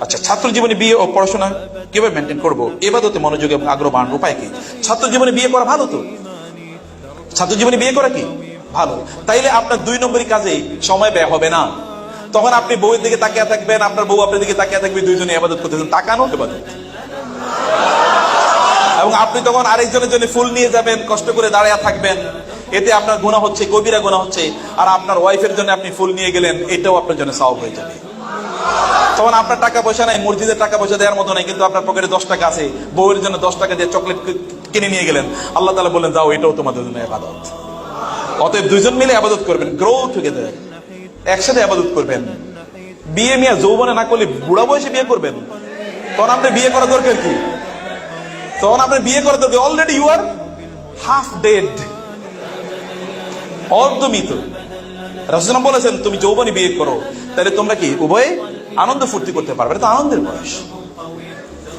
আচ্ছা, ছাত্র জীবনে বিয়ে ও পড়াশোনা কিভাবে মেনটেন করবো, ইবাদতে মনোযোগ এবং আগ্রহ বাড়ানোর উপায় কি? ছাত্র জীবনে বিয়ে করা ভালো তো, ছাত্র জীবনে বিয়ে করা কি ভালো। তাইলে আপনার 2 নম্বরই কাজেই সময় ব্যয় হবে না। তখন আপনি বউয়ের দিকে তাকিয়ে থাকবেন, আপনার বউ আপনার দিকে তাকিয়ে থাকবে, দুইজনে ইবাদত করতেছেন, তাকানো ইবাদত। এবং আপনি তখন আরেকজনের জন্য ফুল নিয়ে যাবেন, কষ্ট করে দাঁড়িয়ে থাকবেন, এতে আপনার গুনাহ হচ্ছে, কবিরা গুনাহ হচ্ছে। আর আপনার ওয়াইফের জন্য আপনি ফুল নিয়ে গেলেন, এটাও আপনার জন্য সওয়াব হয়ে যাবে। তখন আপনার টাকা পয়সা নাই, মসজিদের টাকা পয়সা দেওয়ার মতো নাই, কিন্তু আপনার পকেটে 10 টাকা আছে, বউয়ের জন্য 10 টাকা দিয়ে চকলেট কিনে নিয়ে গেলেন, আল্লাহ তাআলা বললেন যাও, এটাও তোমাদের জন্য ইবাদত। অতএব দুইজন মিলে ইবাদত করবেন, গ্রো টুগেদার, একসাথে ইবাদত করবেন। বিয়ে মিয়া যৌবনে না করলে বুড়া বয়সে বিয়ে করবেন, তখন আপনি বিয়ে করা দরকার কি? তখন আপনার বিয়ে করা দরকার, already you are half dead, অর্ধমৃত। রাসূল বলেছেন তুমি যৌবনে বিয়ে করো, তাহলে তোমরা কি উভয়ে আনন্দ ফুর্তি করতে পারবে, এটা তো আনন্দের বয়স।